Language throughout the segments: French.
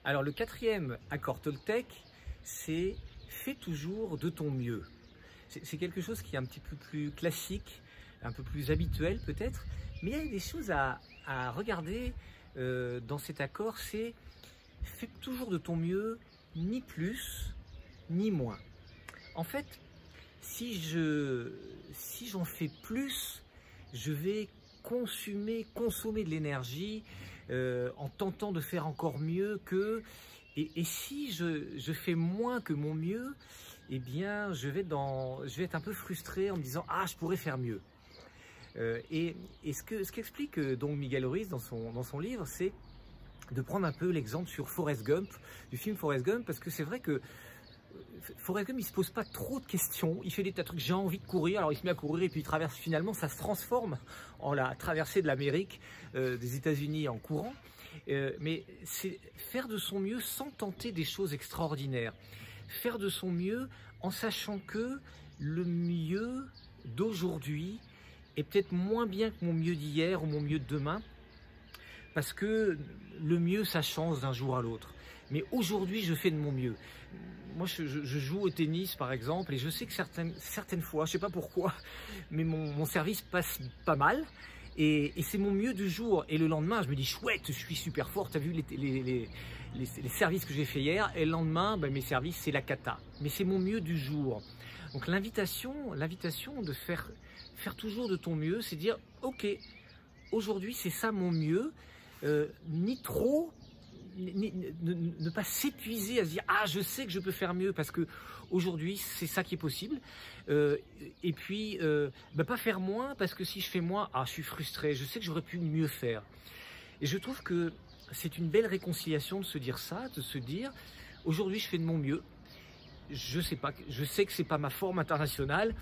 Alors le quatrième accord Toltec, c'est « fais toujours de ton mieux ». C'est quelque chose qui est un petit peu plus classique, un peu plus habituel peut-être, mais il y a des choses à regarder dans cet accord, c'est « fais toujours de ton mieux, ni plus, ni moins ». En fait, si j'en fais plus, je vais consommer de l'énergie en tentant de faire encore mieux que... Et si je fais moins que mon mieux, eh bien, je vais être un peu frustré en me disant « Ah, je pourrais faire mieux ». Et ce qu'explique donc Miguel Ruiz dans son livre, c'est de prendre un peu l'exemple sur Forrest Gump, du film Forrest Gump, parce que c'est vrai que Forrest Gump, il se pose pas trop de questions, il fait des tas de trucs, j'ai envie de courir, alors il se met à courir et puis il traverse, finalement ça se transforme en la traversée de l'Amérique, des États-Unis en courant, mais c'est faire de son mieux sans tenter des choses extraordinaires, faire de son mieux en sachant que le mieux d'aujourd'hui est peut-être moins bien que mon mieux d'hier ou mon mieux de demain, parce que le mieux ça change d'un jour à l'autre. Mais aujourd'hui, je fais de mon mieux. Moi, je joue au tennis, par exemple, et je sais que certaines fois, je ne sais pas pourquoi, mais mon service passe pas mal, et c'est mon mieux du jour. Et le lendemain, je me dis, chouette, je suis super fort, tu as vu les services que j'ai fait hier, et le lendemain, ben, mes services, c'est la cata. Mais c'est mon mieux du jour. Donc l'invitation de faire toujours de ton mieux, c'est dire, ok, aujourd'hui, c'est ça mon mieux, ni trop, ne pas s'épuiser à se dire « Ah, je sais que je peux faire mieux parce que aujourd'hui c'est ça qui est possible. » Et puis, pas faire moins parce que si je fais moins, ah, je suis frustré, je sais que j'aurais pu mieux faire. Et je trouve que c'est une belle réconciliation de se dire ça, de se dire « Aujourd'hui, je fais de mon mieux. Je sais que c'est pas ma forme internationale,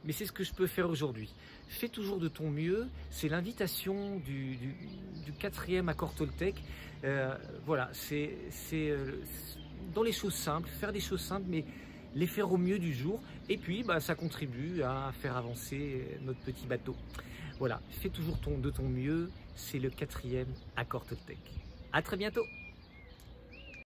mais c'est ce que je peux faire aujourd'hui. » Fais toujours de ton mieux, c'est l'invitation du quatrième accord Toltec. Voilà, c'est dans les choses simples, faire des choses simples, mais les faire au mieux du jour. Et puis, ça contribue à faire avancer notre petit bateau. Voilà, fais toujours de ton mieux, c'est le quatrième accord Toltec. À très bientôt!